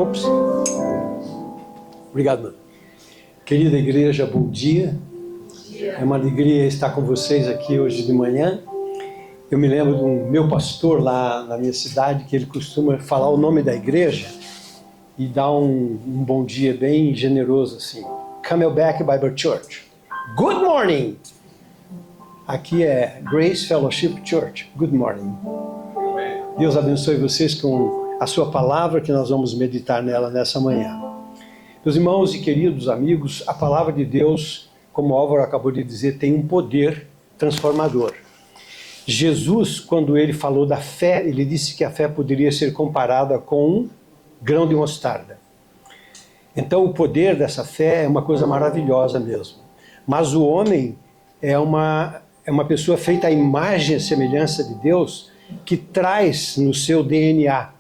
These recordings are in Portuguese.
Ops. Obrigado, mano. Querida igreja, bom dia. É uma alegria estar com vocês aqui hoje de manhã. Eu me lembro do meu pastor lá na minha cidade, que ele costuma falar o nome da igreja e dar um bom dia bem generoso assim. Camelback Bible Church. Good morning! Aqui é Grace Fellowship Church. Good morning. Deus abençoe vocês com a sua palavra, que nós vamos meditar nela nessa manhã. Meus irmãos e queridos amigos, a palavra de Deus, como o Álvaro acabou de dizer, tem um poder transformador. Jesus, quando ele falou da fé, ele disse que a fé poderia ser comparada com um grão de mostarda. Então o poder dessa fé é uma coisa maravilhosa mesmo. Mas o homem é uma pessoa feita à imagem e semelhança de Deus, que traz no seu DNA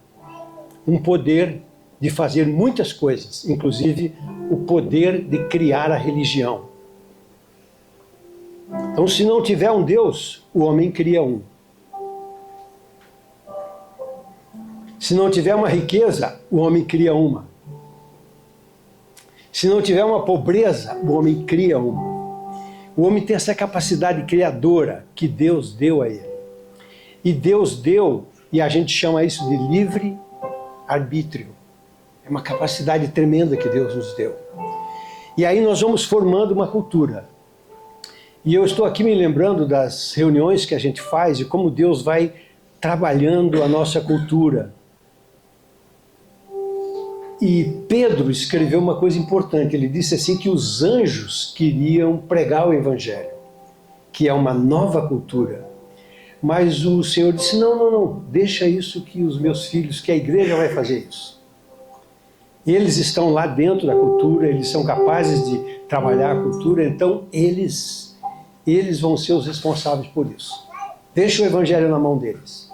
um poder de fazer muitas coisas, inclusive o poder de criar a religião. Então, se não tiver um Deus, o homem cria um. Se não tiver uma riqueza, o homem cria uma. Se não tiver uma pobreza, o homem cria uma. O homem tem essa capacidade criadora que Deus deu a ele. E Deus deu, e a gente chama isso de livre arbítrio. É uma capacidade tremenda que Deus nos deu. E aí nós vamos formando uma cultura. E eu estou aqui me lembrando das reuniões que a gente faz e como Deus vai trabalhando a nossa cultura. E Pedro escreveu uma coisa importante. Ele disse assim que os anjos queriam pregar o evangelho, que é uma nova cultura. Mas o Senhor disse, não, deixa isso que os meus filhos, que a igreja vai fazer isso. Eles estão lá dentro da cultura, eles são capazes de trabalhar a cultura, então eles vão ser os responsáveis por isso. Deixa o evangelho na mão deles.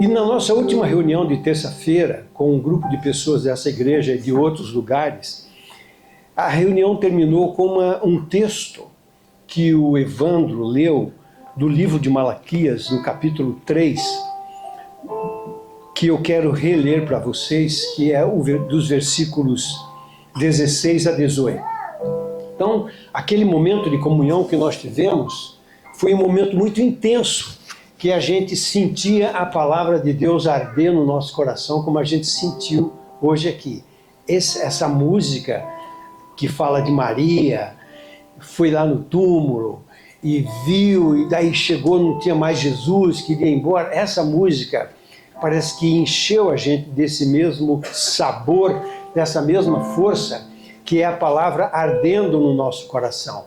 E na nossa última reunião de terça-feira, com um grupo de pessoas dessa igreja e de outros lugares, a reunião terminou com um texto que o Evandro leu do livro de Malaquias, no capítulo 3, que eu quero reler para vocês, que é dos versículos 16 a 18. Então, aquele momento de comunhão que nós tivemos foi um momento muito intenso, que a gente sentia a palavra de Deus arder no nosso coração, como a gente sentiu hoje aqui. Essa música que fala de Maria, foi lá no túmulo e viu, e daí chegou, não tinha mais Jesus, queria ir embora. Essa música parece que encheu a gente desse mesmo sabor, dessa mesma força, que é a palavra ardendo no nosso coração.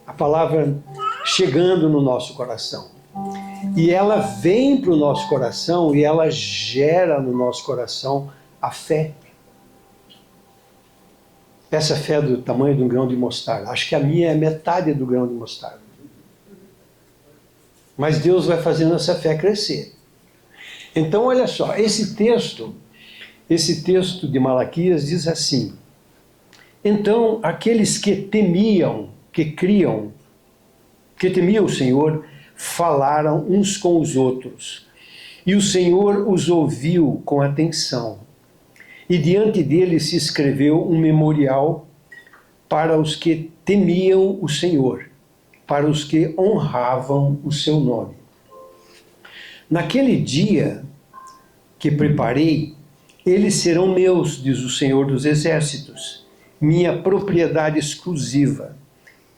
A palavra chegando no nosso coração. E ela vem para o nosso coração e ela gera no nosso coração a fé. Essa fé é do tamanho de um grão de mostarda. Acho que a minha é metade do grão de mostarda. Mas Deus vai fazendo essa fé crescer. Então, olha só, esse texto de Malaquias diz assim: então, aqueles que temiam o Senhor, falaram uns com os outros, e o Senhor os ouviu com atenção. E diante dele se escreveu um memorial para os que temiam o Senhor, para os que honravam o seu nome. Naquele dia que preparei, eles serão meus, diz o Senhor dos Exércitos, minha propriedade exclusiva.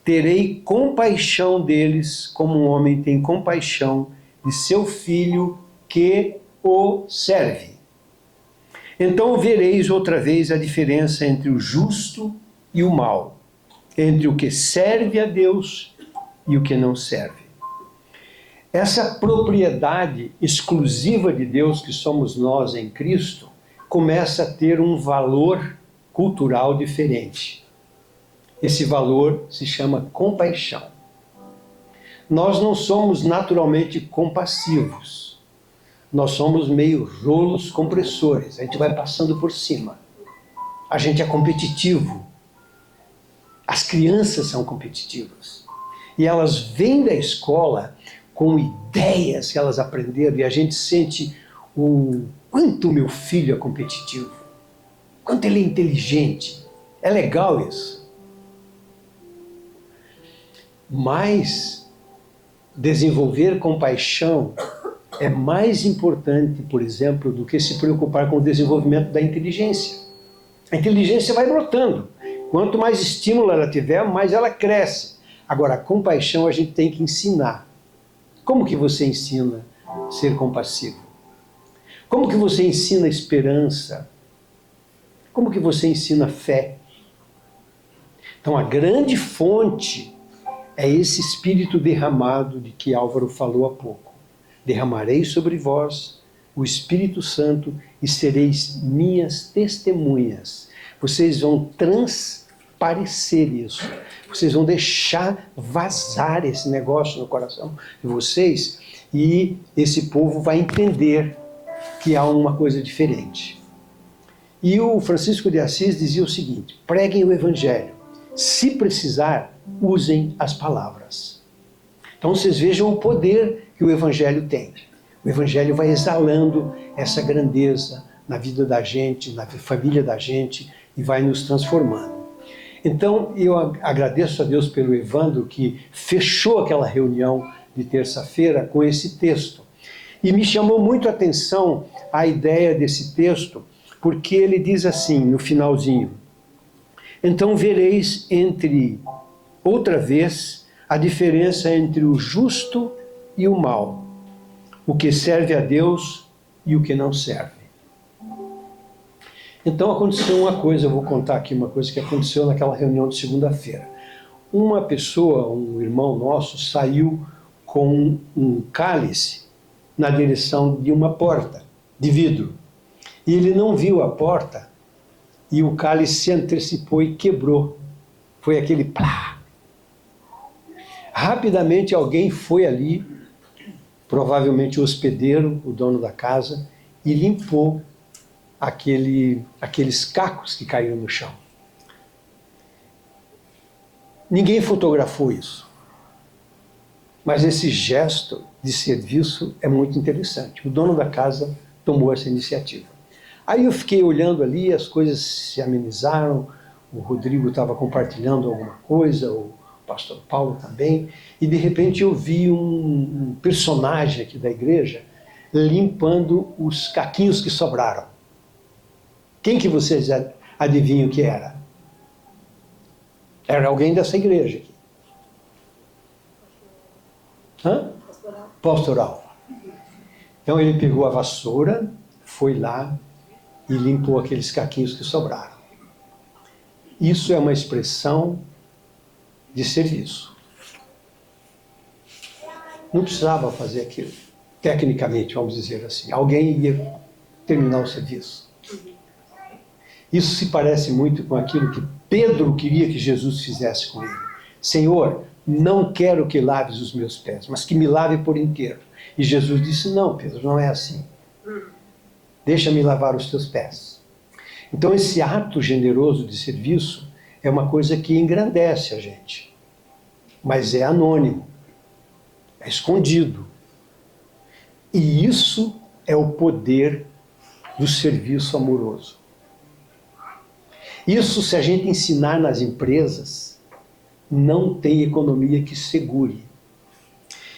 Terei compaixão deles, como um homem tem compaixão de seu filho que o serve. Então vereis outra vez a diferença entre o justo e o mau, entre o que serve a Deus e o que não serve. Essa propriedade exclusiva de Deus que somos nós em Cristo começa a ter um valor cultural diferente. Esse valor se chama compaixão. Nós não somos naturalmente compassivos. Nós somos meio rolos compressores. A gente vai passando por cima. A gente é competitivo. As crianças são competitivas. E elas vêm da escola com ideias que elas aprenderam e a gente sente o quanto meu filho é competitivo, quanto ele é inteligente. É legal isso. Mas desenvolver compaixão é mais importante, por exemplo, do que se preocupar com o desenvolvimento da inteligência. A inteligência vai brotando. Quanto mais estímulo ela tiver, mais ela cresce. Agora, a compaixão a gente tem que ensinar. Como que você ensina a ser compassivo? Como que você ensina esperança? Como que você ensina fé? Então, a grande fonte é esse Espírito derramado de que Álvaro falou há pouco. Derramarei sobre vós o Espírito Santo e sereis minhas testemunhas. Vocês vão transparecer isso. Vocês vão deixar vazar esse negócio no coração de vocês e esse povo vai entender que há uma coisa diferente. E o Francisco de Assis dizia o seguinte: preguem o Evangelho. Se precisar, usem as palavras. Então vocês vejam o poder que o Evangelho tem. O Evangelho vai exalando essa grandeza na vida da gente, na família da gente, e vai nos transformando. Então eu agradeço a Deus pelo Evandro, que fechou aquela reunião de terça-feira com esse texto. E me chamou muito a atenção a ideia desse texto, porque ele diz assim, no finalzinho: então vereis outra vez a diferença entre o justo e o mal, o que serve a Deus e o que não serve. Então aconteceu uma coisa, eu vou contar aqui uma coisa que aconteceu naquela reunião de segunda-feira. Uma pessoa, um irmão nosso, saiu com um cálice na direção de uma porta de vidro. E ele não viu a porta e o cálice se antecipou e quebrou. Foi aquele plá. Rapidamente alguém foi ali, provavelmente o hospedeiro, o dono da casa, e limpou aqueles cacos que caíram no chão. Ninguém fotografou isso. Mas esse gesto de serviço é muito interessante. O dono da casa tomou essa iniciativa. Aí eu fiquei olhando ali, as coisas se amenizaram, o Rodrigo estava compartilhando alguma coisa, o pastor Paulo também, e de repente eu vi um personagem aqui da igreja limpando os caquinhos que sobraram. Quem que vocês adivinham que era? Era alguém dessa igreja aqui. Hã? Pastoral. Então ele pegou a vassoura, foi lá e limpou aqueles caquinhos que sobraram. Isso é uma expressão de serviço. Não precisava fazer aquilo. Tecnicamente, vamos dizer assim. Alguém ia terminar o serviço. Isso se parece muito com aquilo que Pedro queria que Jesus fizesse com ele. Senhor, não quero que laves os meus pés, mas que me lave por inteiro. E Jesus disse: não, Pedro, não é assim. Deixa-me lavar os teus pés. Então esse ato generoso de serviço é uma coisa que engrandece a gente. Mas é anônimo. É escondido. E isso é o poder do serviço amoroso. Isso, se a gente ensinar nas empresas, não tem economia que segure.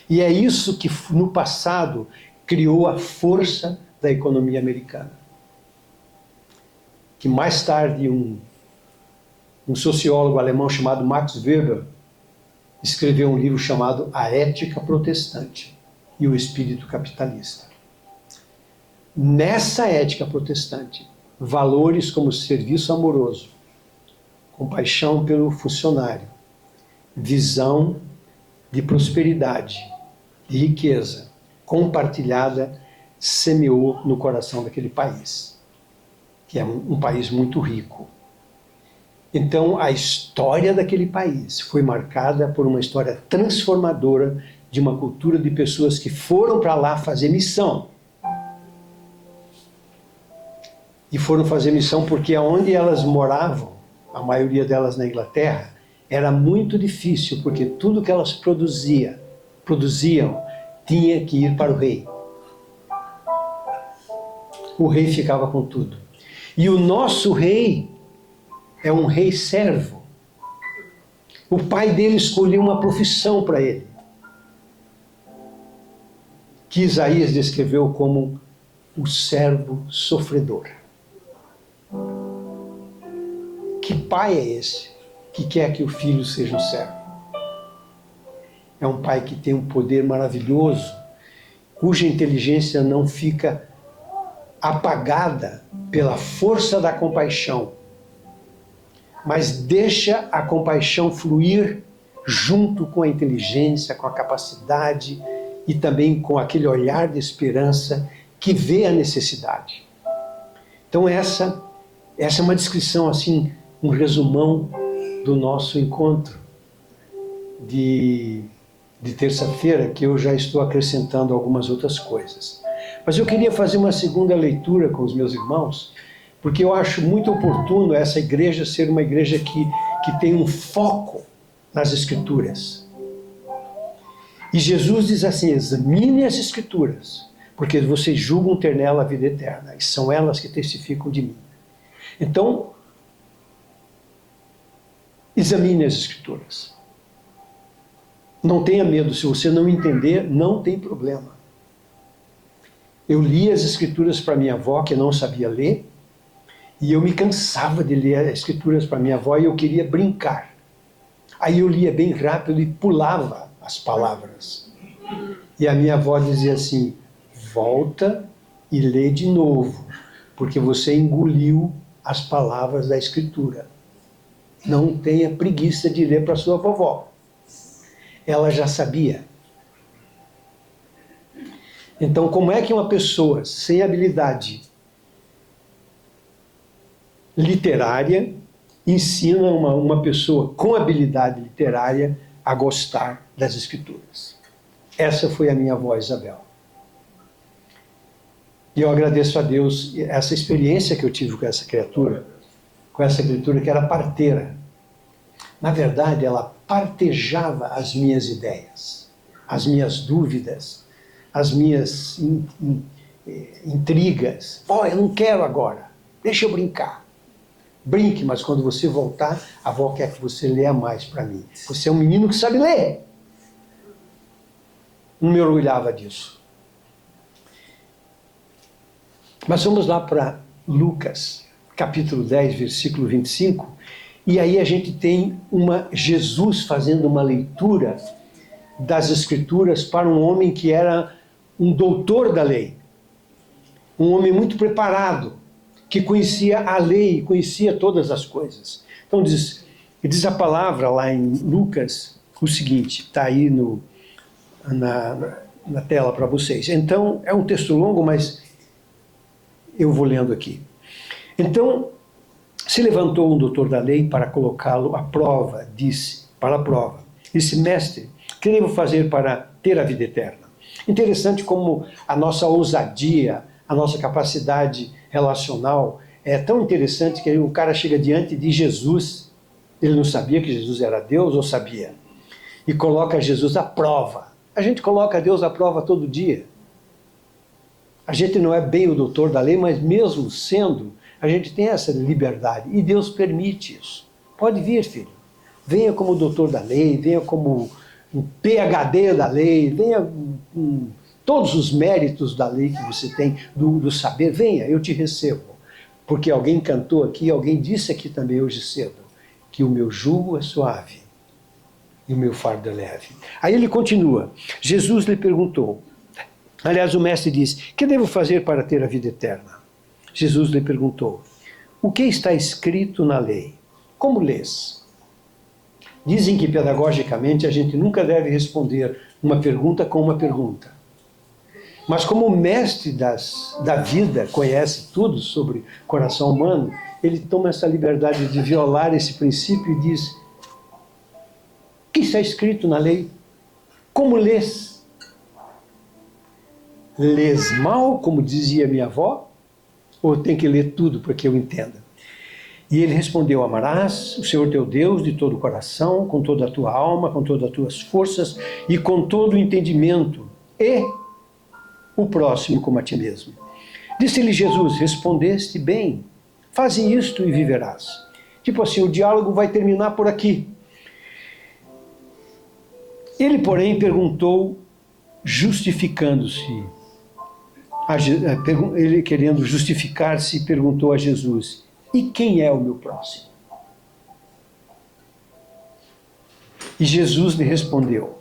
E é isso que no passado criou a força da economia americana. Que mais tarde um sociólogo alemão chamado Max Weber escreveu um livro chamado A Ética Protestante e o Espírito Capitalista. Nessa ética protestante, valores como serviço amoroso, compaixão pelo funcionário, visão de prosperidade, de riqueza compartilhada, semeou no coração daquele país, que é um país muito rico. Então, a história daquele país foi marcada por uma história transformadora de uma cultura de pessoas que foram para lá fazer missão. E foram fazer missão porque onde elas moravam, a maioria delas na Inglaterra, era muito difícil, porque tudo que elas produziam tinha que ir para o rei. o rei ficava com tudo. E o nosso rei é um rei servo. O pai dele escolheu uma profissão para ele, que Isaías descreveu como o servo sofredor. Que pai é esse que quer que o filho seja um servo? É um pai que tem um poder maravilhoso, cuja inteligência não fica apagada pela força da compaixão, mas deixa a compaixão fluir junto com a inteligência, com a capacidade e também com aquele olhar de esperança que vê a necessidade. Então essa é uma descrição, assim, um resumão do nosso encontro de terça-feira, que eu já estou acrescentando algumas outras coisas. Mas eu queria fazer uma segunda leitura com os meus irmãos, porque eu acho muito oportuno essa igreja ser uma igreja que tem um foco nas Escrituras. E Jesus diz assim: examine as Escrituras, porque vocês julgam ter nela a vida eterna, e são elas que testificam de mim. Então, examine as Escrituras. Não tenha medo, se você não entender, não tem problema. Eu li as Escrituras para minha avó, que não sabia ler, e eu me cansava de ler as Escrituras para minha avó e eu queria brincar. Aí eu lia bem rápido e pulava as palavras. E a minha avó dizia assim: volta e lê de novo, porque você engoliu as palavras da Escritura. Não tenha preguiça de ler para sua vovó. Ela já sabia. Então, como é que uma pessoa sem habilidade literária ensina uma pessoa com habilidade literária a gostar das Escrituras? Essa foi a minha avó Isabel. E eu agradeço a Deus essa experiência que eu tive com essa criatura que era parteira. Na verdade, ela partejava as minhas ideias, as minhas dúvidas, as minhas intrigas. Eu não quero agora, deixa eu brincar. Brinque, mas quando você voltar, a avó quer que você leia mais para mim. Você é um menino que sabe ler. Não me orgulhava disso. Mas vamos lá para Lucas, capítulo 10, versículo 25. E aí a gente tem Jesus fazendo uma leitura das Escrituras para um homem que era um doutor da lei. Um homem muito preparado, que conhecia a lei, conhecia todas as coisas. Então diz a palavra lá em Lucas o seguinte, está aí na tela para vocês. Então, é um texto longo, mas eu vou lendo aqui. Então, se levantou um doutor da lei para colocá-lo à prova, disse, mestre, que devo fazer para ter a vida eterna? Interessante como a nossa ousadia, a nossa capacidade relacional é tão interessante que o cara chega diante de Jesus, ele não sabia que Jesus era Deus ou sabia? E coloca Jesus à prova. A gente coloca Deus à prova todo dia. A gente não é bem o doutor da lei, mas mesmo sendo, a gente tem essa liberdade. E Deus permite isso. Pode vir, filho. Venha como doutor da lei, venha como um PhD da lei, venha com todos os méritos da lei que você tem, do saber. Venha, eu te recebo. Porque alguém cantou aqui, alguém disse aqui também hoje cedo, que o meu jugo é suave e o meu fardo é leve. Aí ele continua. Jesus lhe perguntou, aliás, o mestre disse, que devo fazer para ter a vida eterna? Jesus lhe perguntou, o que está escrito na lei? Como lês? Dizem que pedagogicamente a gente nunca deve responder uma pergunta com uma pergunta. Mas como o mestre da vida conhece tudo sobre o coração humano, ele toma essa liberdade de violar esse princípio e diz, o que está escrito na lei? Como lês? Lês mal, como dizia minha avó? Ou tem que ler tudo para que eu entenda? E ele respondeu, amarás o Senhor teu Deus de todo o coração, com toda a tua alma, com todas as tuas forças e com todo o entendimento, e o próximo como a ti mesmo. Disse-lhe Jesus: respondeste bem, faze isto e viverás. Tipo assim, o diálogo vai terminar por aqui. Ele, porém, perguntou, justificando-se. Ele, querendo justificar-se, perguntou a Jesus: e quem é o meu próximo? E Jesus lhe respondeu.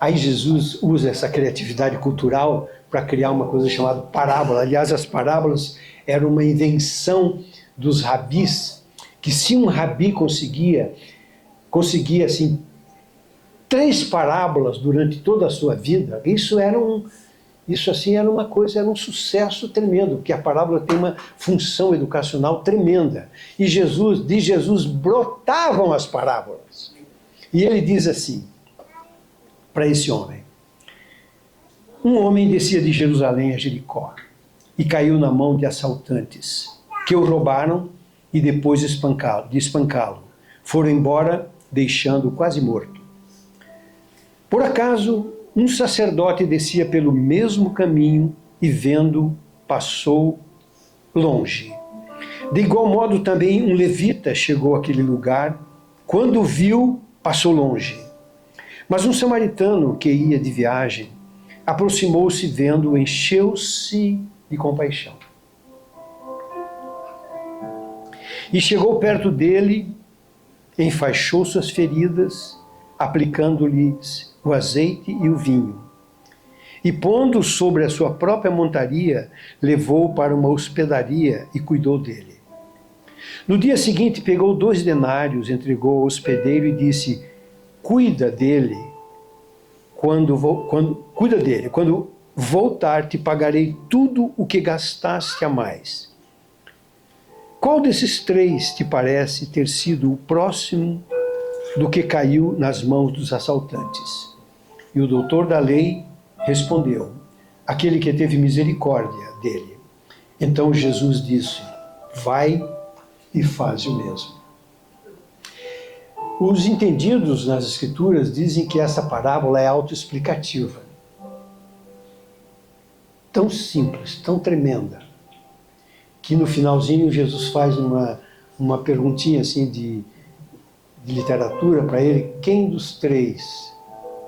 Aí Jesus usa essa criatividade cultural para criar uma coisa chamada parábola. Aliás, as parábolas eram uma invenção dos rabis, que se um rabi conseguia assim, 3 parábolas durante toda a sua vida, isso era uma coisa, era um sucesso tremendo, porque a parábola tem uma função educacional tremenda. E de Jesus brotavam as parábolas. E ele diz assim, para esse homem: um homem descia de Jerusalém a Jericó e caiu na mão de assaltantes, que o roubaram e depois de espancá-lo, foram embora, deixando-o quase morto. Por acaso, um sacerdote descia pelo mesmo caminho e, vendo, passou longe. De igual modo, também um levita chegou àquele lugar. Quando viu, passou longe. Mas um samaritano que ia de viagem aproximou-se, vendo, encheu-se de compaixão. E chegou perto dele, enfaixou suas feridas, aplicando-lhes o azeite e o vinho. E pondo sobre a sua própria montaria, levou-o para uma hospedaria e cuidou dele. No dia seguinte, pegou 2 denários, entregou ao hospedeiro e disse: cuida dele. Quando voltar, te pagarei tudo o que gastaste a mais. Qual desses 3 te parece ter sido o próximo do que caiu nas mãos dos assaltantes? E o doutor da lei respondeu: aquele que teve misericórdia dele. Então Jesus disse: vai e faz o mesmo. Os entendidos nas Escrituras dizem que essa parábola é autoexplicativa. Tão simples, tão tremenda, que no finalzinho Jesus faz uma perguntinha assim de literatura para ele: quem dos 3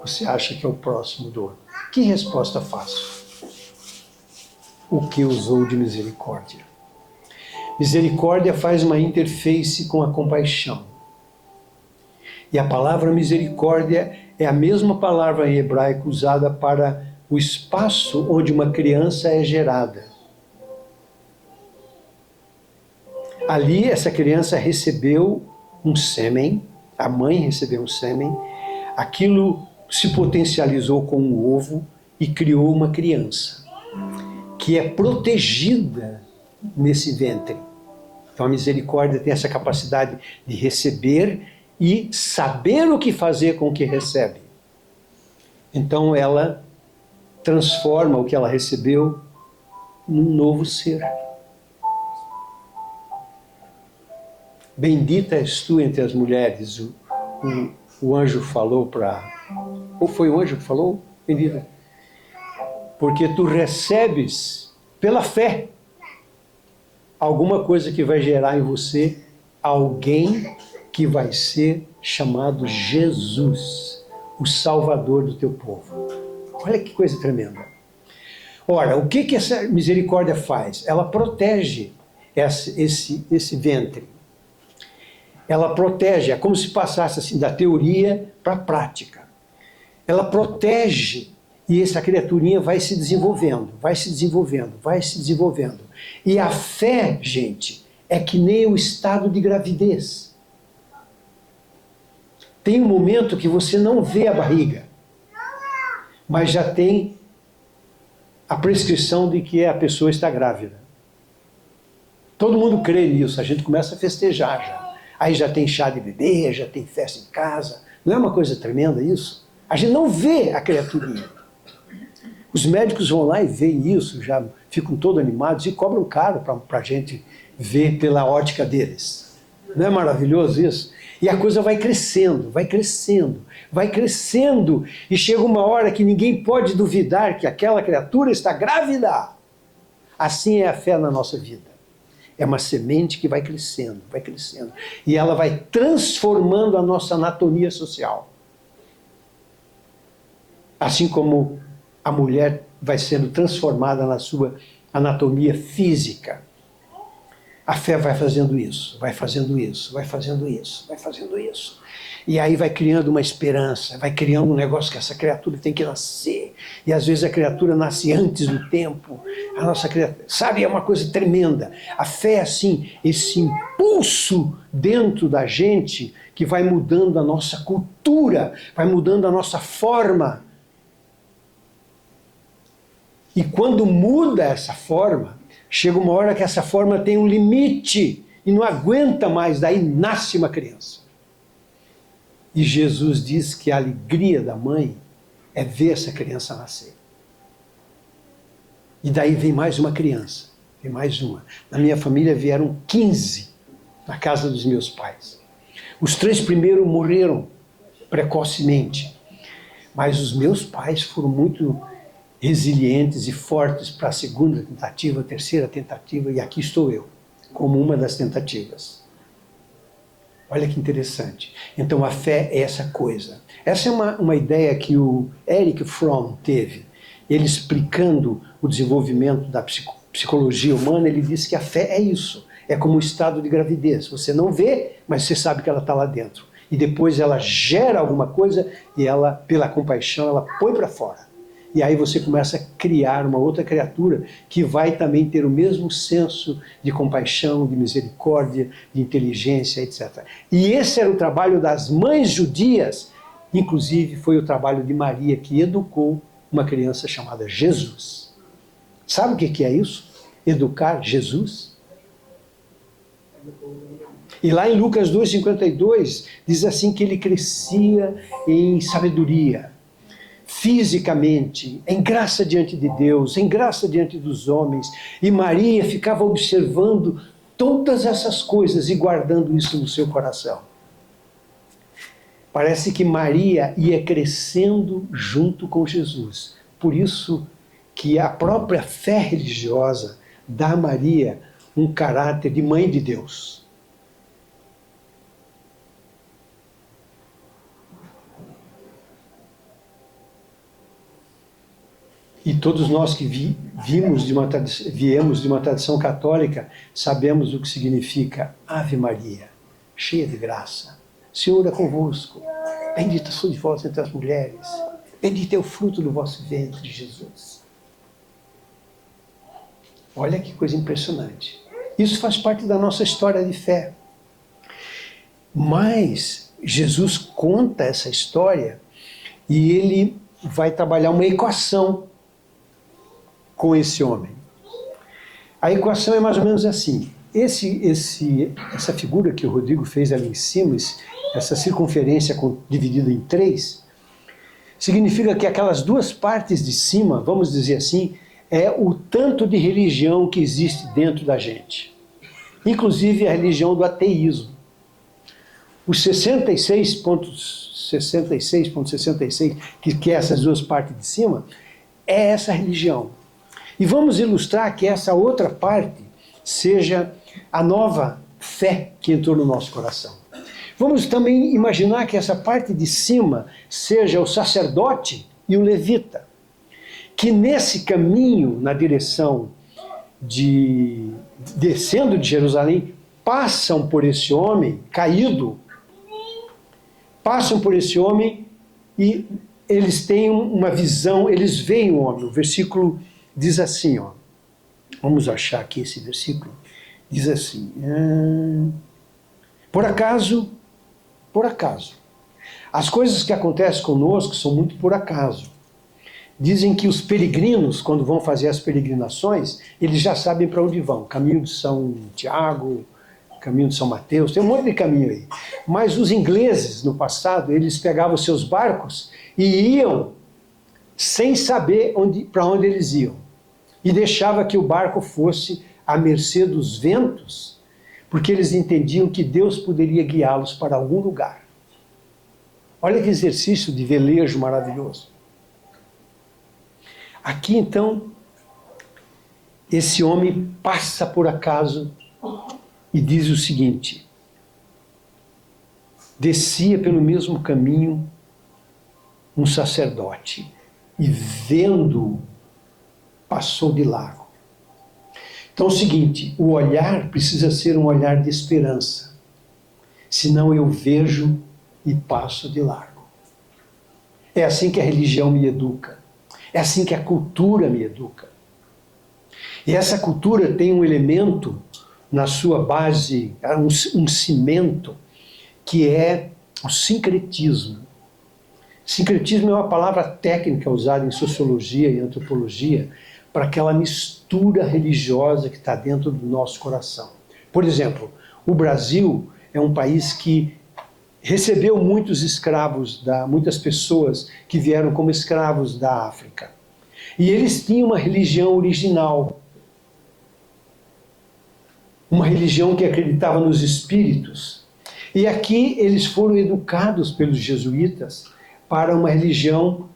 você acha que é o próximo do outro? Que resposta faço? O que usou de misericórdia. Misericórdia faz uma interface com a compaixão. E a palavra misericórdia é a mesma palavra em hebraico usada para o espaço onde uma criança é gerada. Ali, essa criança recebeu um sêmen, a mãe recebeu um sêmen, aquilo se potencializou com um ovo e criou uma criança, que é protegida nesse ventre. Então a misericórdia tem essa capacidade de receber e saber o que fazer com o que recebe. Então ela transforma o que ela recebeu num novo ser. Bendita és tu entre as mulheres, o anjo falou para... Ou foi o anjo que falou? Bendita. Porque tu recebes pela fé alguma coisa que vai gerar em você alguém que vai ser chamado Jesus, o Salvador do teu povo. Olha que coisa tremenda. Ora, o que essa misericórdia faz? Ela protege esse ventre. Ela protege, é como se passasse assim da teoria para a prática. Ela protege e essa criaturinha vai se desenvolvendo, vai se desenvolvendo, vai se desenvolvendo. E a fé, gente, é que nem o estado de gravidez. Tem um momento que você não vê a barriga, mas já tem a prescrição de que a pessoa está grávida. Todo mundo crê nisso, a gente começa a festejar já. Aí já tem chá de bebê, já tem festa em casa. Não é uma coisa tremenda isso? A gente não vê a criaturinha. Os médicos vão lá e veem isso, já ficam todos animados e cobram caro para a gente ver pela ótica deles. Não é maravilhoso isso? E a coisa vai crescendo, vai crescendo, vai crescendo. E chega uma hora que ninguém pode duvidar que aquela criatura está grávida. Assim é a fé na nossa vida. É uma semente que vai crescendo, e ela vai transformando a nossa anatomia social. Assim como a mulher vai sendo transformada na sua anatomia física. A fé vai fazendo isso, vai fazendo isso, vai fazendo isso, vai fazendo isso. E aí vai criando uma esperança, vai criando um negócio que essa criatura tem que nascer. E às vezes a criatura nasce antes do tempo. A nossa criatura, sabe, é uma coisa tremenda. A fé é assim, esse impulso dentro da gente que vai mudando a nossa cultura, vai mudando a nossa forma. E quando muda essa forma, chega uma hora que essa forma tem um limite e não aguenta mais, daí nasce uma criança. E Jesus diz que a alegria da mãe é ver essa criança nascer. E daí vem mais uma criança, vem mais uma. Na minha família vieram 15 na casa dos meus pais. Os 3 primeiros morreram precocemente, mas os meus pais foram muito resilientes e fortes para a segunda tentativa, a terceira tentativa, e aqui estou eu, como uma das tentativas. Olha que interessante. Então a fé é essa coisa. Essa é uma ideia que o Erich Fromm teve. Ele explicando o desenvolvimento da psicologia humana, ele disse que a fé é isso. É como um estado de gravidez. Você não vê, mas você sabe que ela está lá dentro. E depois ela gera alguma coisa e ela, pela compaixão, ela põe para fora. E aí você começa a criar uma outra criatura que vai também ter o mesmo senso de compaixão, de misericórdia, de inteligência, etc. E esse era o trabalho das mães judias, inclusive foi o trabalho de Maria, que educou uma criança chamada Jesus. Sabe o que é isso? Educar Jesus? E lá em Lucas 2,52, diz assim que ele crescia em sabedoria, fisicamente, em graça diante de Deus, em graça diante dos homens. E Maria ficava observando todas essas coisas e guardando isso no seu coração. Parece que Maria ia crescendo junto com Jesus. Por isso que a própria fé religiosa dá a Maria um caráter de mãe de Deus. E todos nós que viemos de uma tradição católica sabemos o que significa Ave Maria, cheia de graça. O Senhor é convosco, bendita sois vós entre as mulheres, bendito é o fruto do vosso ventre, Jesus. Olha que coisa impressionante. Isso faz parte da nossa história de fé. Mas Jesus conta essa história e ele vai trabalhar uma equação com esse homem. A equação é mais ou menos assim. Essa figura que o Rodrigo fez ali em cima, essa circunferência dividida em 3, significa que aquelas duas partes de cima, vamos dizer assim, é o tanto de religião que existe dentro da gente. Inclusive a religião do ateísmo. Os 66,66, que é essas duas partes de cima, é essa religião. E vamos ilustrar que essa outra parte seja a nova fé que entrou no nosso coração. Vamos também imaginar que essa parte de cima seja o sacerdote e o levita, que nesse caminho, na direção descendo de Jerusalém, passam por esse homem caído, passam por esse homem e eles têm uma visão, eles veem o homem. O versículo diz assim, ó, vamos achar aqui esse versículo, diz assim, por acaso, as coisas que acontecem conosco são muito por acaso. Dizem que os peregrinos, quando vão fazer as peregrinações, eles já sabem para onde vão, caminho de São Tiago, caminho de São Mateus, tem um monte de caminho aí. Mas os ingleses, no passado, eles pegavam seus barcos e iam sem saber para onde eles iam. E deixava que o barco fosse à mercê dos ventos, porque eles entendiam que Deus poderia guiá-los para algum lugar. Olha que exercício de velejo maravilhoso. Aqui, então, esse homem passa por acaso e diz o seguinte: descia pelo mesmo caminho um sacerdote e vendo-o passou de largo. Então é o seguinte, o olhar precisa ser um olhar de esperança, senão eu vejo e passo de largo. É assim que a religião me educa, é assim que a cultura me educa. E essa cultura tem um elemento na sua base, um cimento, que é o sincretismo. Sincretismo é uma palavra técnica usada em sociologia e antropologia para aquela mistura religiosa que está dentro do nosso coração. Por exemplo, o Brasil é um país que recebeu muitos escravos, muitas pessoas que vieram como escravos da África. E eles tinham uma religião original, uma religião que acreditava nos espíritos. E aqui eles foram educados pelos jesuítas para uma religião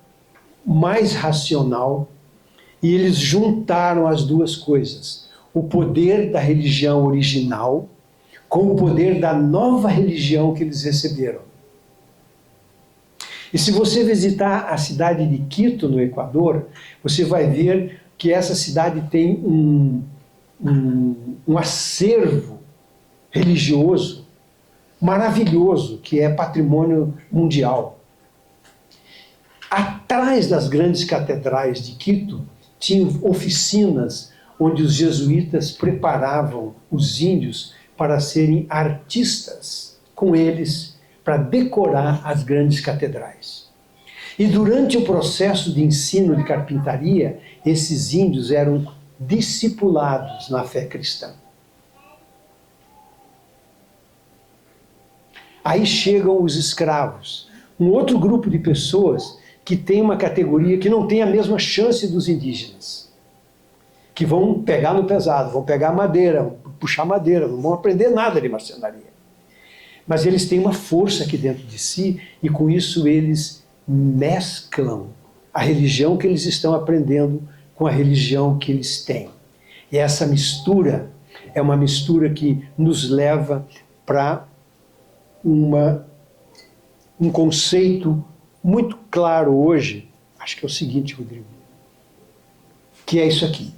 mais racional, e eles juntaram as duas coisas, o poder da religião original com o poder da nova religião que eles receberam. E se você visitar a cidade de Quito, no Equador, você vai ver que essa cidade tem um acervo religioso maravilhoso, que é patrimônio mundial. Atrás das grandes catedrais de Quito, tinham oficinas onde os jesuítas preparavam os índios para serem artistas com eles, para decorar as grandes catedrais. E durante o processo de ensino de carpintaria, esses índios eram discipulados na fé cristã. Aí chegam os escravos, um outro grupo de pessoas que tem uma categoria que não tem a mesma chance dos indígenas, que vão pegar no pesado, vão pegar madeira, vão puxar madeira, não vão aprender nada de marcenaria. Mas eles têm uma força aqui dentro de si e com isso eles mesclam a religião que eles estão aprendendo com a religião que eles têm. E essa mistura é uma mistura que nos leva para um conceito muito claro hoje, acho que é o seguinte, Rodrigo, que é isso aqui.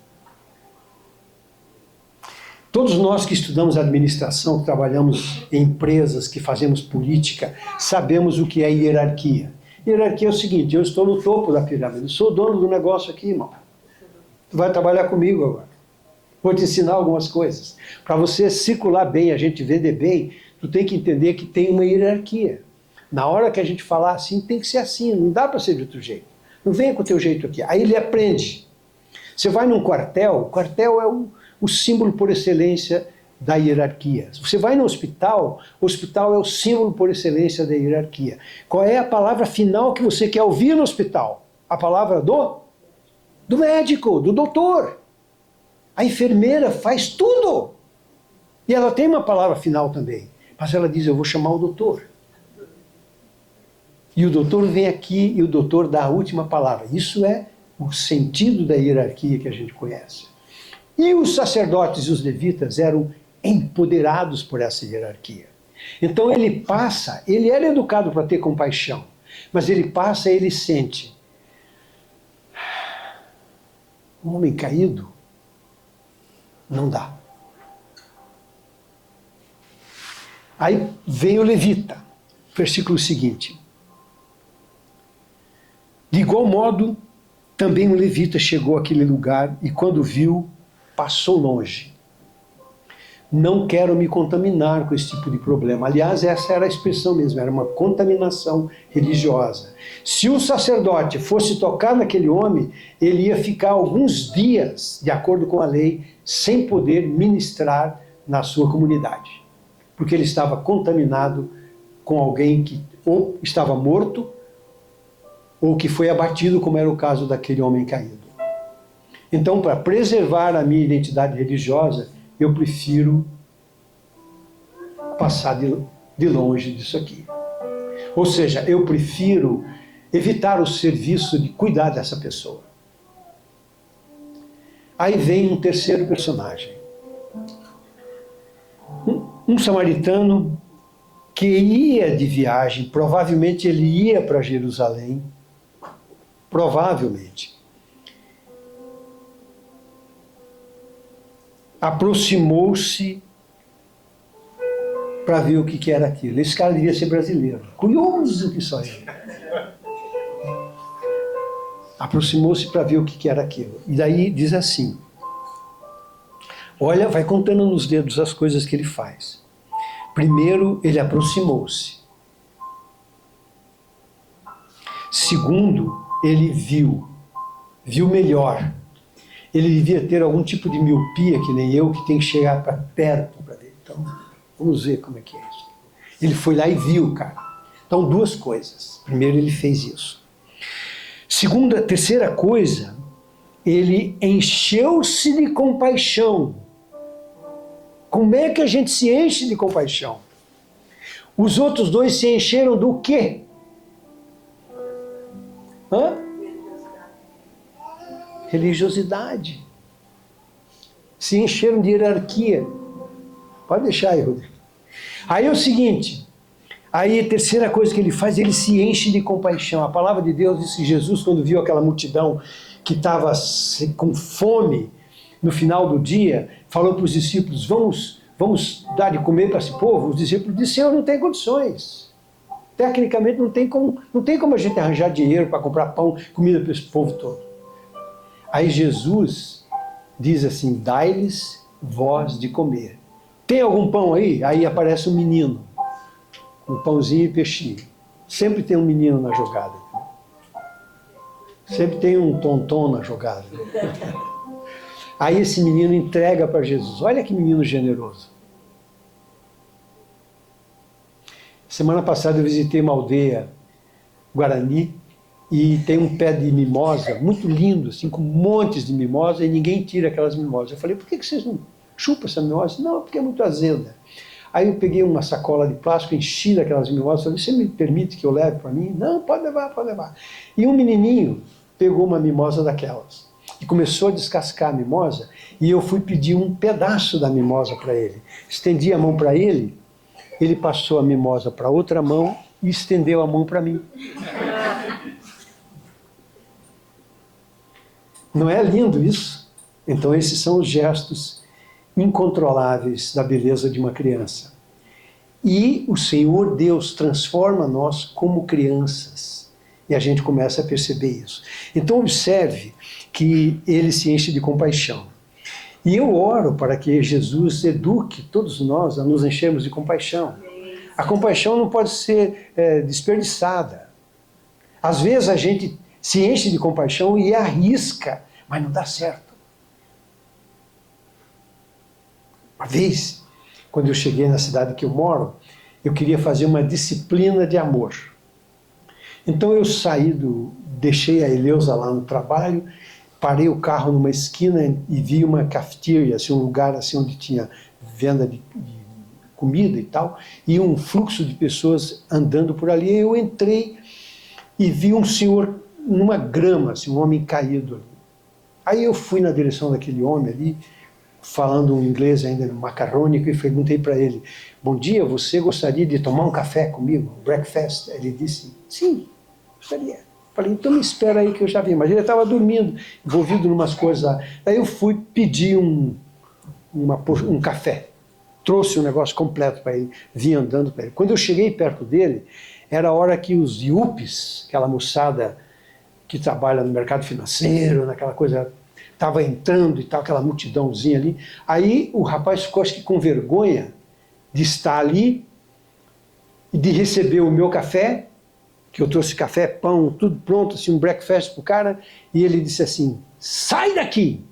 Todos nós que estudamos administração, que trabalhamos em empresas, que fazemos política, sabemos o que é hierarquia. Hierarquia é o seguinte, eu estou no topo da pirâmide, eu sou o dono do negócio aqui, irmão. Tu vai trabalhar comigo agora. Vou te ensinar algumas coisas. Para você circular bem, a gente vender bem, tu tem que entender que tem uma hierarquia. Na hora que a gente falar assim, tem que ser assim, não dá para ser de outro jeito. Não venha com o teu jeito aqui. Aí ele aprende. Você vai num quartel, o quartel é o símbolo por excelência da hierarquia. Você vai no hospital, o hospital é o símbolo por excelência da hierarquia. Qual é a palavra final que você quer ouvir no hospital? A palavra do médico, do doutor. A enfermeira faz tudo. E ela tem uma palavra final também. Mas ela diz, eu vou chamar o doutor. E o doutor vem aqui e o doutor dá a última palavra. Isso é o sentido da hierarquia que a gente conhece. E os sacerdotes e os levitas eram empoderados por essa hierarquia. Então ele passa, ele era educado para ter compaixão, mas ele passa e ele sente. Um homem caído não dá. Aí vem o levita, versículo seguinte. De igual modo, também um levita chegou àquele lugar e quando viu, passou longe. Não quero me contaminar com esse tipo de problema. Aliás, essa era a expressão mesmo, era uma contaminação religiosa. Se um sacerdote fosse tocar naquele homem, ele ia ficar alguns dias, de acordo com a lei, sem poder ministrar na sua comunidade. Porque ele estava contaminado com alguém que ou estava morto, ou que foi abatido, como era o caso daquele homem caído. Então, para preservar a minha identidade religiosa, eu prefiro passar de longe disso aqui. Ou seja, eu prefiro evitar o serviço de cuidar dessa pessoa. Aí vem um terceiro personagem. Um samaritano que ia de viagem, provavelmente ele ia para Jerusalém, provavelmente. Aproximou-se para ver o que era aquilo. Esse cara devia ser brasileiro. Curioso que só ele. Aproximou-se para ver o que era aquilo. E daí diz assim, olha, vai contando nos dedos as coisas que ele faz. Primeiro, ele aproximou-se. Segundo, ele viu melhor. Ele devia ter algum tipo de miopia, que nem eu, que tem que chegar para perto para ver. Então, vamos ver como é que é isso. Ele foi lá e viu, cara. Então, duas coisas. Primeiro, ele fez isso. Terceira coisa, ele encheu-se de compaixão. Como é que a gente se enche de compaixão? Os outros dois se encheram do quê? Religiosidade. Se encheram de hierarquia. Pode deixar aí, Rodrigo. Aí é o seguinte, aí a terceira coisa que ele faz, ele se enche de compaixão. A palavra de Deus diz que Jesus, quando viu aquela multidão que estava com fome no final do dia, falou para os discípulos, vamos dar de comer para esse povo? Os discípulos disseram, Senhor, não tem condições. Tecnicamente não tem como a gente arranjar dinheiro para comprar pão, comida para esse povo todo. Aí Jesus diz assim, dai-lhes vós de comer. Tem algum pão aí? Aí aparece um menino, um pãozinho e peixinho. Sempre tem um menino na jogada. Sempre tem um tonton na jogada. Aí esse menino entrega para Jesus. Olha que menino generoso. Semana passada eu visitei uma aldeia Guarani e tem um pé de mimosa muito lindo, assim, com montes de mimosa e ninguém tira aquelas mimosas. Eu falei, por que vocês não chupam essa mimosa? Não, porque é muito azeda. Aí eu peguei uma sacola de plástico, enchi daquelas mimosas, falei, você me permite que eu leve para mim? Não, pode levar, pode levar. E um menininho pegou uma mimosa daquelas e começou a descascar a mimosa e eu fui pedir um pedaço da mimosa para ele. Estendi a mão para ele, ele passou a mimosa para outra mão e estendeu a mão para mim. Não é lindo isso? Então esses são os gestos incontroláveis da beleza de uma criança. E o Senhor Deus transforma nós como crianças. E a gente começa a perceber isso. Então observe que ele se enche de compaixão. E eu oro para que Jesus eduque todos nós a nos enchermos de compaixão. A compaixão não pode ser desperdiçada. Às vezes a gente se enche de compaixão e arrisca, mas não dá certo. Uma vez, quando eu cheguei na cidade que eu moro, eu queria fazer uma disciplina de amor. Então eu deixei a Eleusa lá no trabalho, parei o carro numa esquina e vi uma cafeteria, assim, um lugar assim, onde tinha venda de comida e tal, e um fluxo de pessoas andando por ali. Eu entrei e vi um senhor numa grama, assim, um homem caído ali. Aí eu fui na direção daquele homem ali, falando um inglês ainda macarrônico, e perguntei para ele, bom dia, você gostaria de tomar um café comigo, um breakfast? Ele disse, sim, gostaria. Falei, então me espera aí que eu já vim. Mas ele estava dormindo, envolvido em umas coisas lá. Daí eu fui pedir um café. Trouxe um negócio completo para ele, vim andando para ele. Quando eu cheguei perto dele, era a hora que os yuppies, aquela moçada que trabalha no mercado financeiro, naquela coisa, estava entrando e tal, aquela multidãozinha ali. Aí o rapaz ficou, acho que com vergonha de estar ali e de receber o meu café, que eu trouxe café, pão, tudo pronto, assim, um breakfast pro cara, e ele disse assim, sai daqui!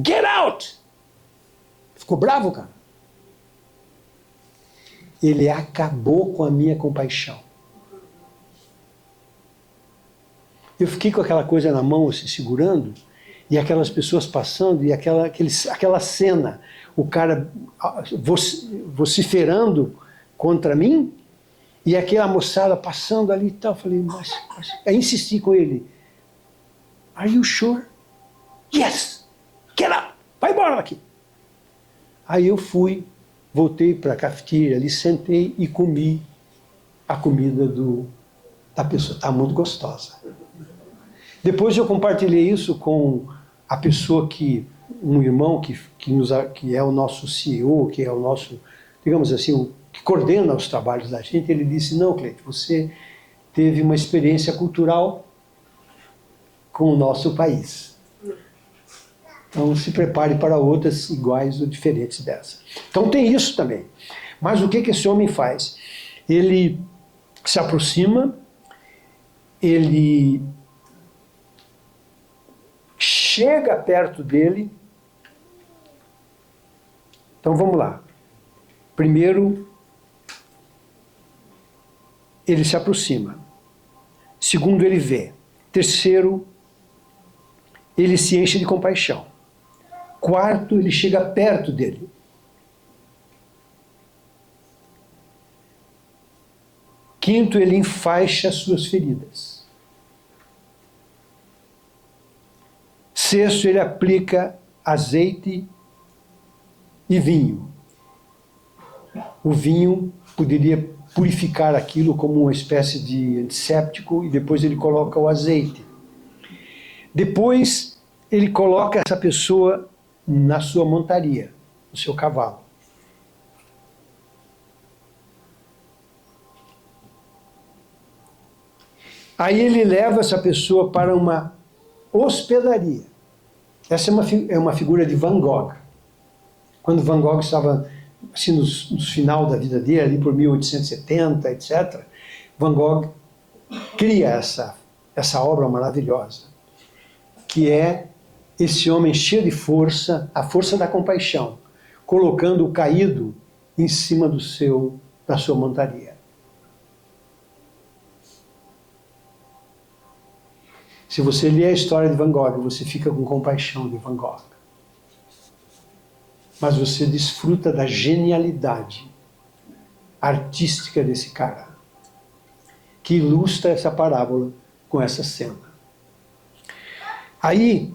Get out! Ficou bravo, cara. Ele acabou com a minha compaixão. Eu fiquei com aquela coisa na mão, assim, segurando, e aquelas pessoas passando, e aquela cena, o cara vociferando contra mim, e aquela moçada passando ali e tal. Eu falei, mas... Aí insisti com ele. Are you sure? Yes! Get out! Vai embora daqui! Aí eu fui, voltei para a cafeteria ali, sentei e comi a comida da pessoa. Está muito gostosa. Depois eu compartilhei isso com a pessoa um irmão que é o nosso CEO, que é o nosso, digamos assim, que coordena os trabalhos da gente. Ele disse, não, Cleide, você teve uma experiência cultural com o nosso país. Então se prepare para outras iguais ou diferentes dessa. Então tem isso também. Mas o que esse homem faz? Ele se aproxima, ele chega perto dele. Então vamos lá. Primeiro, ele se aproxima. Segundo, ele vê. Terceiro, ele se enche de compaixão. Quarto, ele chega perto dele. Quinto, ele enfaixa suas feridas. Sexto, ele aplica azeite e vinho. O vinho poderia purificar aquilo como uma espécie de antisséptico, e depois ele coloca o azeite. Depois ele coloca essa pessoa na sua montaria, no seu cavalo. Aí ele leva essa pessoa para uma hospedaria. Essa é uma figura de Van Gogh. Quando Van Gogh estava assim, no final da vida dele, ali por 1870, etc., Van Gogh cria essa obra maravilhosa, que é esse homem cheio de força, a força da compaixão, colocando o caído em cima da sua montaria. Se você lê a história de Van Gogh, você fica com compaixão de Van Gogh. Mas você desfruta da genialidade artística desse cara, que ilustra essa parábola com essa cena. Aí,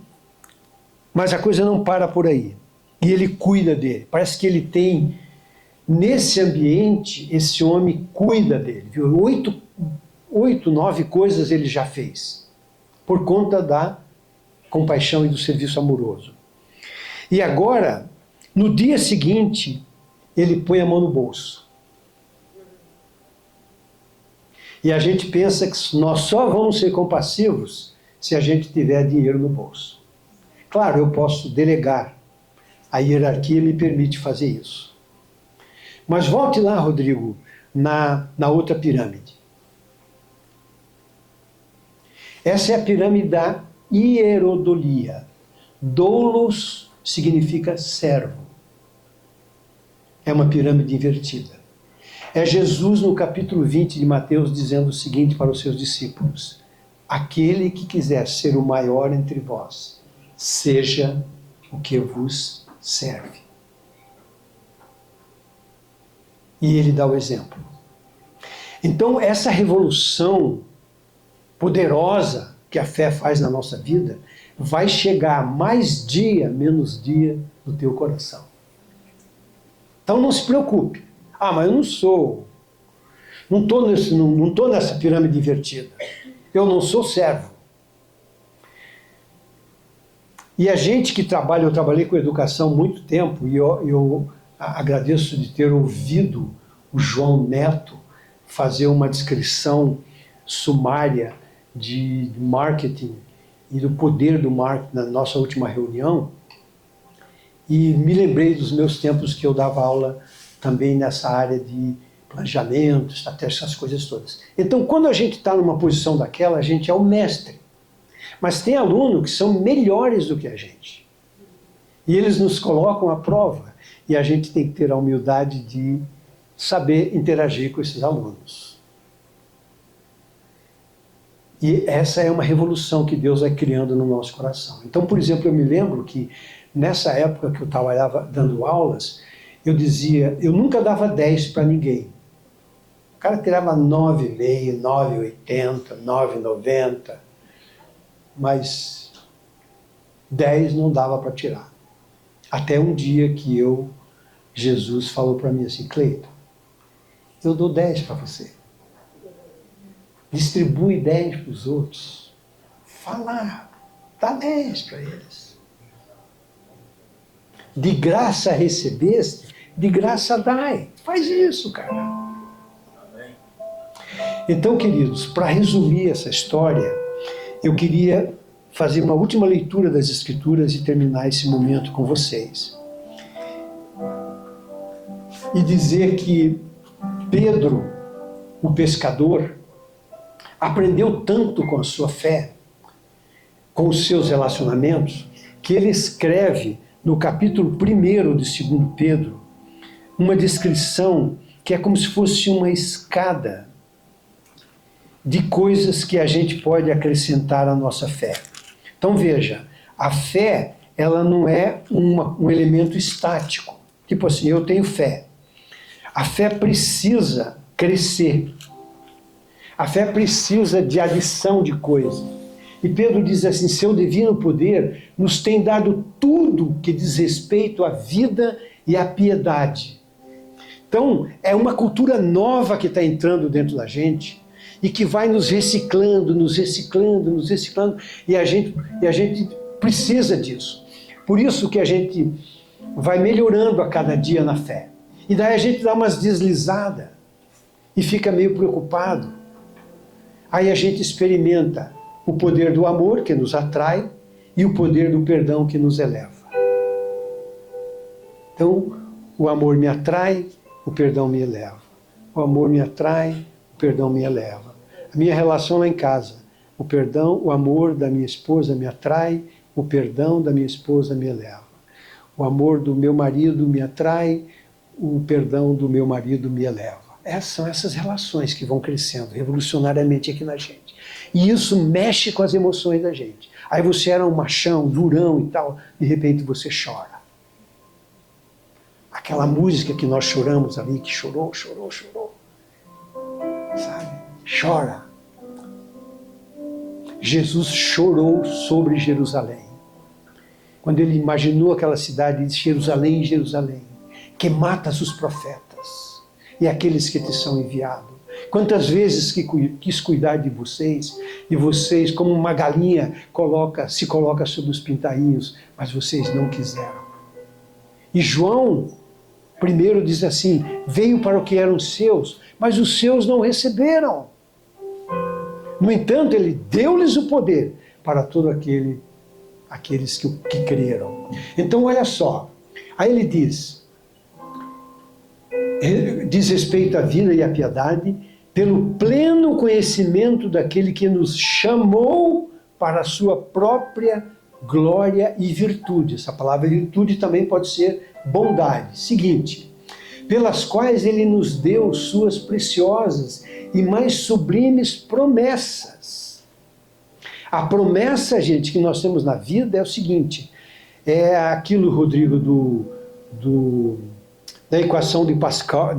mas a coisa não para por aí. E ele cuida dele. Parece que ele tem, nesse ambiente, esse homem cuida dele. Viu? 8, 9 coisas ele já fez, por conta da compaixão e do serviço amoroso. E agora, no dia seguinte, ele põe a mão no bolso. E a gente pensa que nós só vamos ser compassivos se a gente tiver dinheiro no bolso. Claro, eu posso delegar. A hierarquia me permite fazer isso. Mas volte lá, Rodrigo, na outra pirâmide. Essa é a pirâmide da hierodolia. Doulos significa servo. É uma pirâmide invertida. É Jesus no capítulo 20 de Mateus dizendo o seguinte para os seus discípulos: aquele que quiser ser o maior entre vós, seja o que vos serve. E ele dá o exemplo. Então, essa revolução poderosa que a fé faz na nossa vida vai chegar mais dia, menos dia no teu coração. Então não se preocupe. Ah, mas eu não estou nessa pirâmide invertida. Eu não sou servo. E a gente que trabalha, eu trabalhei com educação há muito tempo, e eu agradeço de ter ouvido o João Neto fazer uma descrição sumária de marketing e do poder do marketing na nossa última reunião, e me lembrei dos meus tempos que eu dava aula também nessa área de planejamento, estratégia, essas coisas todas. Então, quando a gente está numa posição daquela, a gente é o mestre. Mas tem alunos que são melhores do que a gente. E eles nos colocam à prova. E a gente tem que ter a humildade de saber interagir com esses alunos. E essa é uma revolução que Deus vai criando no nosso coração. Então, por exemplo, eu me lembro que nessa época que eu trabalhava dando aulas, eu dizia, eu nunca dava 10 para ninguém. O cara tirava 9,5, 9,80, 9,90. Mas 10 não dava para tirar. Até um dia que Jesus falou para mim assim, Cleiton, eu dou 10 para você. Distribui 10 para os outros. Fala, dá 10 para eles. De graça recebeste, de graça dai. Faz isso, cara. Então, queridos, para resumir essa história, eu queria fazer uma última leitura das Escrituras e terminar esse momento com vocês. E dizer que Pedro, o pescador, aprendeu tanto com a sua fé, com os seus relacionamentos, que ele escreve no capítulo 1 de 2 Pedro, uma descrição que é como se fosse uma escada de coisas que a gente pode acrescentar à nossa fé. Então veja, a fé, ela não é um elemento estático. Tipo assim, eu tenho fé. A fé precisa crescer. A fé precisa de adição de coisas. E Pedro diz assim, seu divino poder nos tem dado tudo que diz respeito à vida e à piedade. Então, é uma cultura nova que está entrando dentro da gente e que vai nos reciclando, e a gente precisa disso. Por isso que a gente vai melhorando a cada dia na fé. E daí a gente dá umas deslizadas e fica meio preocupado. Aí a gente experimenta o poder do amor que nos atrai e o poder do perdão que nos eleva. Então, o amor me atrai, o perdão me eleva. O amor me atrai, o perdão me eleva. A minha relação lá em casa, o perdão, o amor da minha esposa me atrai, o perdão da minha esposa me eleva. O amor do meu marido me atrai, o perdão do meu marido me eleva. São essas relações que vão crescendo revolucionariamente aqui na gente. E isso mexe com as emoções da gente. Aí você era um machão, durão e tal, de repente você chora. Aquela música que nós choramos ali, que chorou. Sabe? Chora. Jesus chorou sobre Jerusalém. Quando ele imaginou aquela cidade de Jerusalém, que matas os profetas e aqueles que te são enviados. Quantas vezes que quis cuidar de vocês, e vocês, como uma galinha, se coloca sobre os pintainhos, mas vocês não quiseram. E João, primeiro diz assim, veio para o que eram seus, mas os seus não receberam. No entanto, ele deu-lhes o poder para todos aqueles que creram. Então, olha só, aí ele diz respeito à vida e à piedade, pelo pleno conhecimento daquele que nos chamou para a sua própria glória e virtude. Essa palavra virtude também pode ser bondade. Seguinte, pelas quais ele nos deu suas preciosas e mais sublimes promessas. A promessa, gente, que nós temos na vida é o seguinte, é aquilo, Rodrigo, da equação de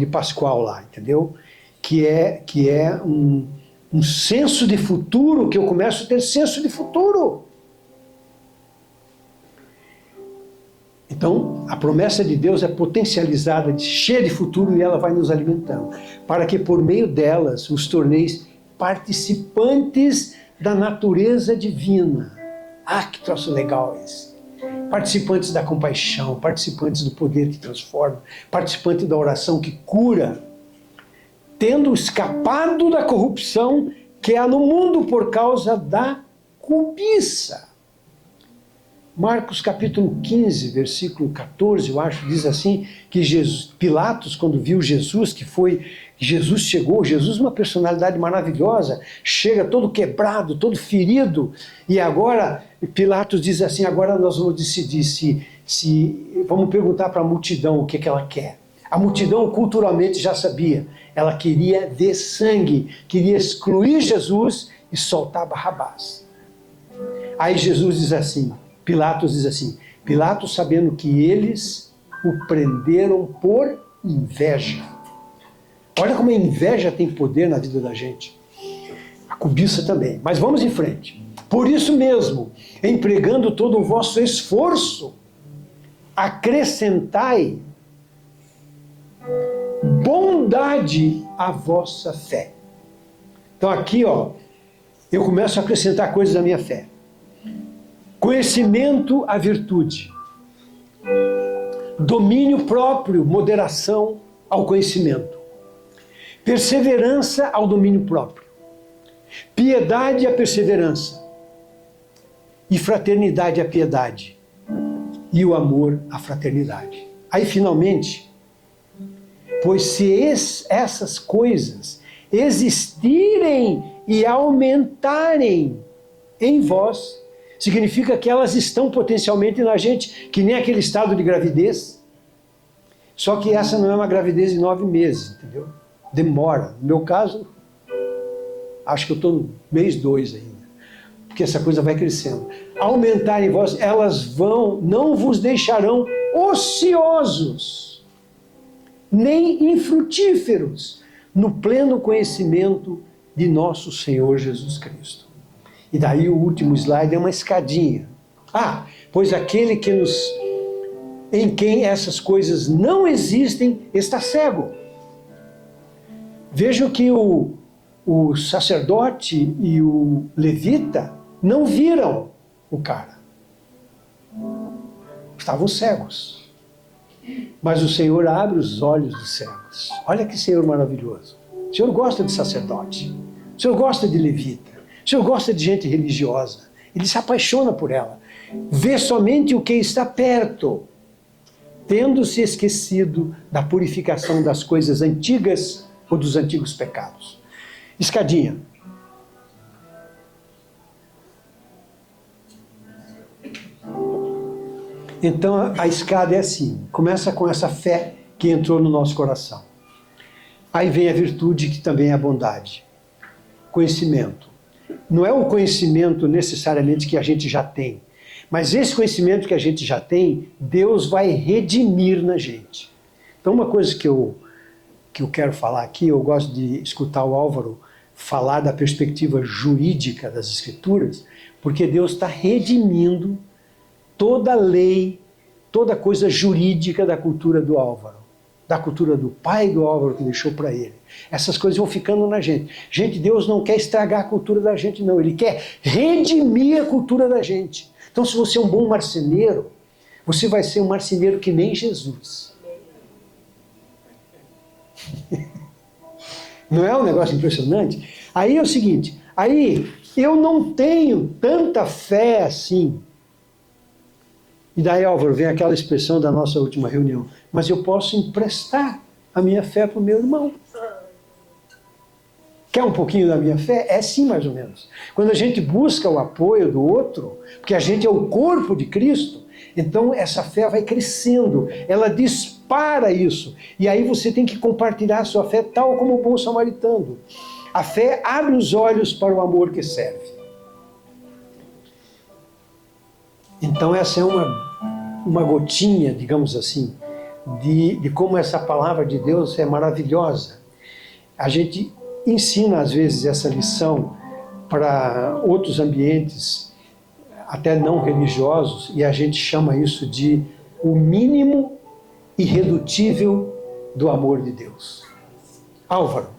Pascal lá, entendeu? Que é um senso de futuro, que eu começo a ter senso de futuro. Então, a promessa de Deus é potencializada, cheia de futuro, e ela vai nos alimentando, para que por meio delas os torneis participantes da natureza divina. Ah, que troço legal esse! Participantes da compaixão, participantes do poder que transforma, participantes da oração que cura, tendo escapado da corrupção que há no mundo por causa da cobiça. Marcos capítulo 15, versículo 14, eu acho, diz assim, que Pilatos, quando viu Jesus, Jesus chegou, Jesus uma personalidade maravilhosa, chega todo quebrado, todo ferido, e agora Pilatos diz assim, agora nós vamos decidir vamos perguntar para a multidão o que ela quer. A multidão culturalmente já sabia, ela queria ver sangue, queria excluir Jesus e soltar Barrabás. Aí Pilatos diz assim, Pilatos sabendo que eles o prenderam por inveja. Olha como a inveja tem poder na vida da gente. A cobiça também. Mas vamos em frente. Por isso mesmo, empregando todo o vosso esforço, acrescentai bondade à vossa fé. Então aqui, eu começo a acrescentar coisas à minha fé. Conhecimento à virtude. Domínio próprio, moderação ao conhecimento. Perseverança ao domínio próprio. Piedade à perseverança. E fraternidade à piedade. E o amor à fraternidade. Aí, finalmente, pois se essas coisas existirem e aumentarem em vós, significa que elas estão potencialmente na gente, que nem aquele estado de gravidez. Só que essa não é uma gravidez de 9 meses, entendeu? Demora. No meu caso, acho que eu estou no mês 2 ainda. Porque essa coisa vai crescendo. Aumentar em vós, elas não vos deixarão ociosos, nem infrutíferos, no pleno conhecimento de nosso Senhor Jesus Cristo. E daí o último slide é uma escadinha. Pois aquele em quem essas coisas não existem, está cego. Vejam que o sacerdote e o levita não viram o cara. Estavam cegos. Mas o Senhor abre os olhos dos cegos. Olha que Senhor maravilhoso. O Senhor gosta de sacerdote. O Senhor gosta de levita. O Senhor gosta de gente religiosa. Ele se apaixona por ela. Vê somente o que está perto, tendo-se esquecido da purificação das coisas antigas ou dos antigos pecados. Escadinha. Então a escada é assim, começa com essa fé que entrou no nosso coração. Aí vem a virtude, que também é a bondade. Conhecimento. Não é o conhecimento necessariamente que a gente já tem, mas esse conhecimento que a gente já tem, Deus vai redimir na gente. Então uma coisa que eu quero falar aqui, eu gosto de escutar o Álvaro falar da perspectiva jurídica das Escrituras, porque Deus está redimindo toda a lei, toda coisa jurídica da cultura do Álvaro, da cultura do pai do Álvaro que deixou para ele. Essas coisas vão ficando na gente. Gente, Deus não quer estragar a cultura da gente, não. Ele quer redimir a cultura da gente. Então, se você é um bom marceneiro, você vai ser um marceneiro que nem Jesus. Não é um negócio impressionante? Aí é o seguinte, eu não tenho tanta fé assim. E daí, Álvaro, vem aquela expressão da nossa última reunião. Mas eu posso emprestar a minha fé para o meu irmão. Quer um pouquinho da minha fé? É sim, mais ou menos. Quando a gente busca o apoio do outro, porque a gente é o corpo de Cristo, então essa fé vai crescendo, ela dispara isso. E aí você tem que compartilhar a sua fé tal como o bom samaritano. A fé abre os olhos para o amor que serve. Então essa é uma gotinha, digamos assim, de como essa palavra de Deus é maravilhosa. A gente ensina às vezes essa lição para outros ambientes, até não religiosos, e a gente chama isso de o mínimo irredutível do amor de Deus. Álvaro.